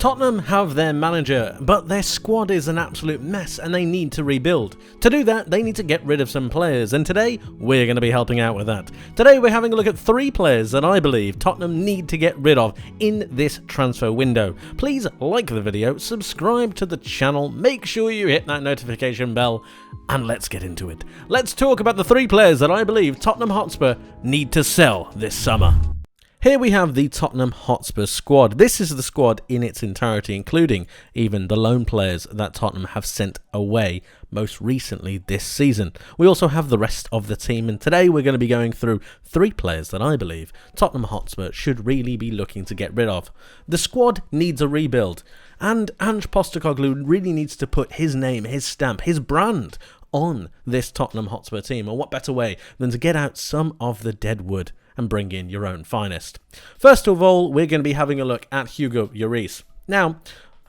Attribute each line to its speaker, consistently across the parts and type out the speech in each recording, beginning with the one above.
Speaker 1: Tottenham have their manager, but their squad is an absolute mess and they need to rebuild. To do that, they need to get rid of some players, and today we're going to be helping out with that. Today we're having a look at 3 players that I believe Tottenham need to get rid of in this transfer window. Please like the video, subscribe to the channel, make sure you hit that notification bell, and let's get into it. Let's talk about the 3 players that I believe Tottenham Hotspur need to sell this summer. Here we have the Tottenham Hotspur squad. This is the squad in its entirety, including even the loan players that Tottenham have sent away most recently this season. We also have the rest of the team, and today we're going to be going through 3 players that I believe Tottenham Hotspur should really be looking to get rid of. The squad needs a rebuild, and Ange Postecoglou really needs to put his name, his stamp, his brand on this Tottenham Hotspur team, and what better way than to get out some of the dead wood and bring in your own finest. First of all, we're going to be having a look at Hugo Lloris. Now,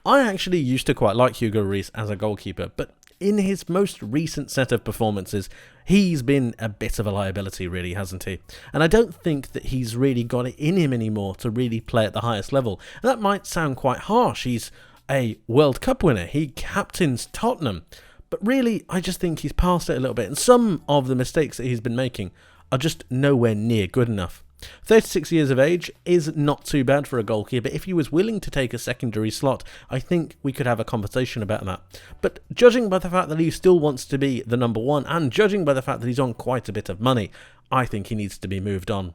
Speaker 1: I actually used to quite like Hugo Lloris as a goalkeeper, but in his most recent set of performances, he's been a bit of a liability, really, hasn't he? And I don't think that he's really got it in him anymore to really play at the highest level. And that might sound quite harsh. He's a World Cup winner. He captains Tottenham. But really, I just think he's past it a little bit. And some of the mistakes that he's been making are just nowhere near good enough. 36 years of age is not too bad for a goalkeeper. If he was willing to take a secondary slot, I think we could have a conversation about that. But judging by the fact that he still wants to be the number 1, and judging by the fact that he's on quite a bit of money, I think he needs to be moved on.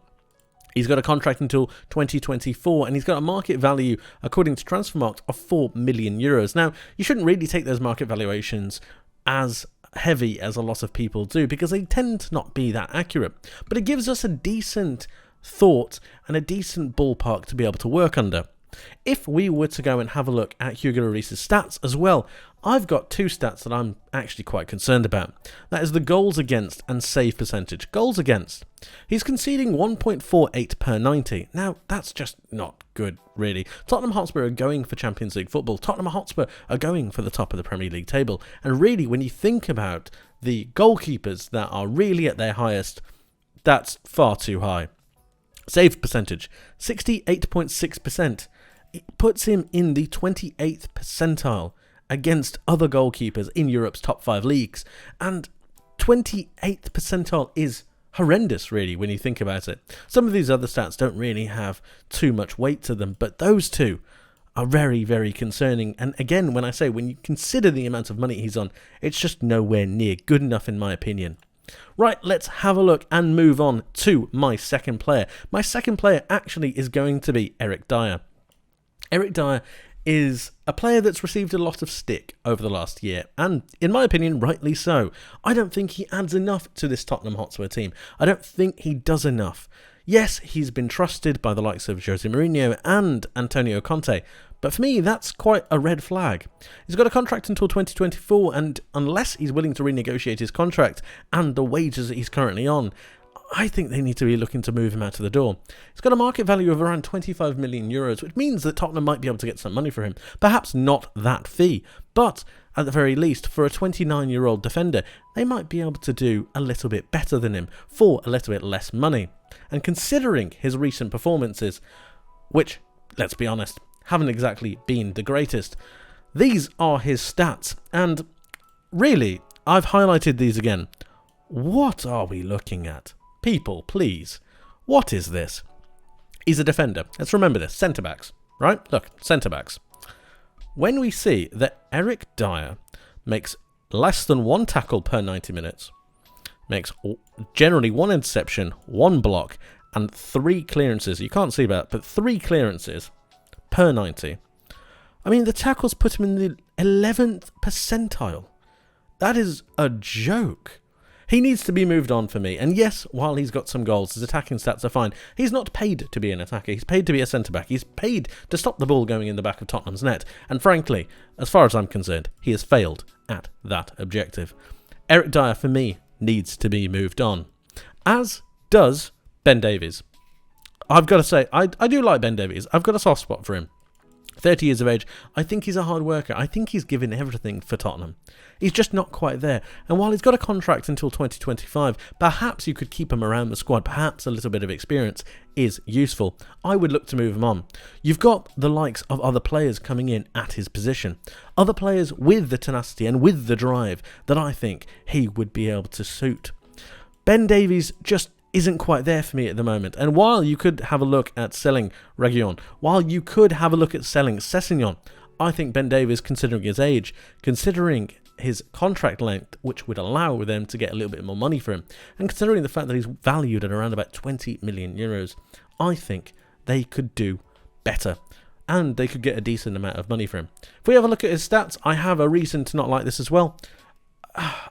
Speaker 1: He's got a contract until 2024, and he's got a market value, according to Transfermarkt, of €4 million. Now, you shouldn't really take those market valuations as heavy as a lot of people do, because they tend to not be that accurate, but it gives us a decent thought and a decent ballpark to be able to work under. If we were to go and have a look at Hugo Lloris' stats as well, I've got 2 stats that I'm actually quite concerned about. That is the goals against and save percentage. Goals against. He's conceding 1.48 per 90. Now, that's just not good, really. Tottenham Hotspur are going for Champions League football. Tottenham Hotspur are going for the top of the Premier League table. And really, when you think about the goalkeepers that are really at their highest, that's far too high. Save percentage, 68.6%. It puts him in the 28th percentile against other goalkeepers in Europe's top 5 leagues. And 28th percentile is horrendous, really, when you think about it. Some of these other stats don't really have too much weight to them, but those 2 are very, very concerning. And again, when you consider the amount of money he's on, it's just nowhere near good enough, in my opinion. Right, let's have a look and move on to my second player. My second player actually is going to be Eric Dier. Eric Dier is a player that's received a lot of stick over the last year, and in my opinion, rightly so. I don't think he adds enough to this Tottenham Hotspur team. I don't think he does enough. Yes, he's been trusted by the likes of Jose Mourinho and Antonio Conte, but for me, that's quite a red flag. He's got a contract until 2024, and unless he's willing to renegotiate his contract and the wages that he's currently on, I think they need to be looking to move him out of the door. He's got a market value of around €25 million, which means that Tottenham might be able to get some money for him. Perhaps not that fee, but at the very least, for a 29-year-old defender, they might be able to do a little bit better than him for a little bit less money. And considering his recent performances, which, let's be honest, haven't exactly been the greatest, these are his stats. And really, I've highlighted these again. What are we looking at? People, please. What is this? He's a defender. Let's remember this. Centre-backs, right? Look, centre-backs. When we see that Eric Dier makes less than 1 tackle per 90 minutes, makes generally 1 interception, 1 block, and 3 clearances. You can't see that, but 3 clearances per 90. I mean, the tackles put him in the 11th percentile. That is a joke. He needs to be moved on for me. And yes, while he's got some goals, his attacking stats are fine. He's not paid to be an attacker. He's paid to be a centre-back. He's paid to stop the ball going in the back of Tottenham's net. And frankly, as far as I'm concerned, he has failed at that objective. Eric Dier, for me, needs to be moved on. As does Ben Davies. I've got to say, I do like Ben Davies. I've got a soft spot for him. 30 years of age. I think he's a hard worker. I think he's given everything for Tottenham. He's just not quite there. And while he's got a contract until 2025, perhaps you could keep him around the squad. Perhaps a little bit of experience is useful. I would look to move him on. You've got the likes of other players coming in at his position. Other players with the tenacity and with the drive that I think he would be able to suit. Ben Davies just isn't quite there for me at the moment. And while you could have a look at selling Reguilon, while you could have a look at selling Sessegnon, I think Ben Davies, considering his age, considering his contract length, which would allow them to get a little bit more money for him, and considering the fact that he's valued at around about 20 million euros, I think they could do better. And they could get a decent amount of money for him. If we have a look at his stats, I have a reason to not like this as well.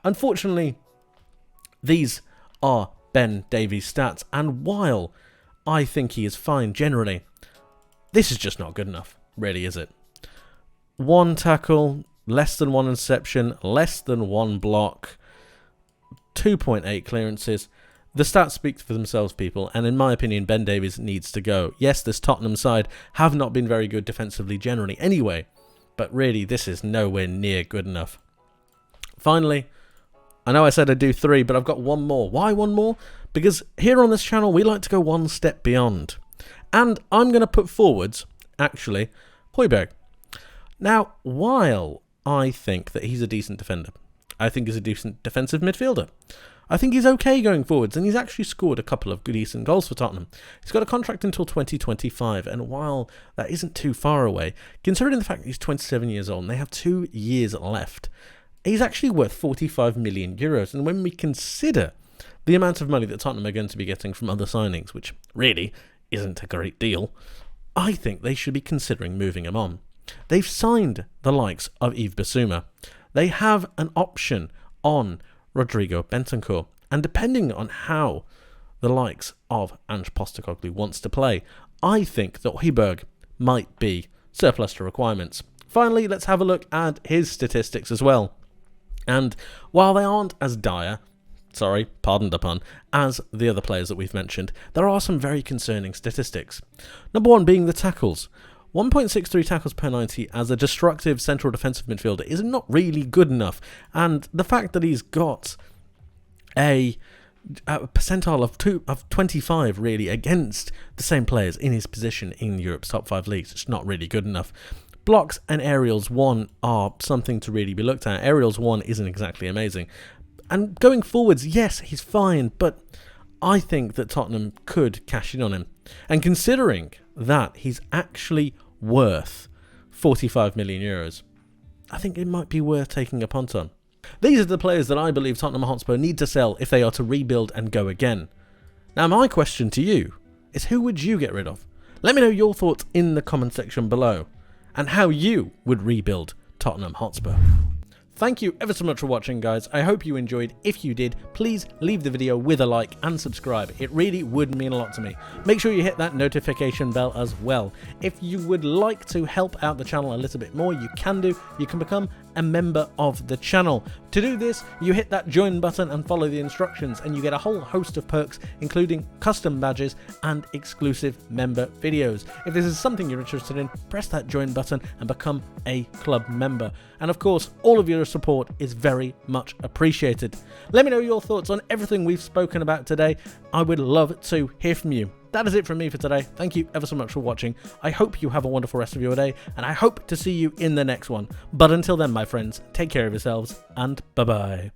Speaker 1: Unfortunately, these are Ben Davies' stats, and while I think he is fine generally, this is just not good enough, really, is it? 1 tackle, less than 1 interception, less than 1 block, 2.8 clearances. The stats speak for themselves, people, and in my opinion, Ben Davies needs to go. Yes, this Tottenham side have not been very good defensively generally anyway, but really, this is nowhere near good enough. Finally, I know I said I'd do 3, but I've got 1 more. Why 1 more? Because here on this channel, we like to go 1 step beyond. And I'm going to put forwards, actually, Højbjerg. Now, while I think that he's a decent defender, I think he's a decent defensive midfielder, I think he's okay going forwards, and he's actually scored a couple of decent goals for Tottenham. He's got a contract until 2025, and while that isn't too far away, considering the fact that he's 27 years old and they have 2 years left, he's actually worth 45 million euros. And when we consider the amount of money that Tottenham are going to be getting from other signings, which really isn't a great deal, I think they should be considering moving him on. They've signed the likes of Yves Bissouma. They have an option on Rodrigo Bentancur. And depending on how the likes of Ange Postecoglou wants to play, I think that Højbjerg might be surplus to requirements. Finally, let's have a look at his statistics as well. And while they aren't as dire, sorry, pardon the pun, as the other players that we've mentioned, there are some very concerning statistics. Number 1 being the tackles. 1.63 tackles per 90 as a destructive central defensive midfielder is not really good enough. And the fact that he's got a percentile of 25 really against the same players in his position in Europe's top 5 leagues, it's not really good enough. Blocks and aerials 1 are something to really be looked at. Aerials 1 isn't exactly amazing. And going forwards, yes, he's fine, but I think that Tottenham could cash in on him. And considering that he's actually worth 45 million euros, I think it might be worth taking a punt on. These are the players that I believe Tottenham Hotspur need to sell if they are to rebuild and go again. Now, my question to you is, who would you get rid of? Let me know your thoughts in the comment section below, and how you would rebuild Tottenham Hotspur. Thank you ever so much for watching, guys. I hope you enjoyed. If you did, please leave the video with a like and subscribe. It really would mean a lot to me. Make sure you hit that notification bell as well. If you would like to help out the channel a little bit more, you can do. You can become a member of the channel. To do this, you hit that join button and follow the instructions, and you get a whole host of perks, including custom badges and exclusive member videos. If this is something you're interested in, press that join button and become a club member. And of course, all of your support is very much appreciated. Let me know your thoughts on everything we've spoken about today. I would love to hear from you. That is it from me for today. Thank you ever so much for watching. I hope you have a wonderful rest of your day, and I hope to see you in the next one. But until then, my friends, take care of yourselves, and bye-bye.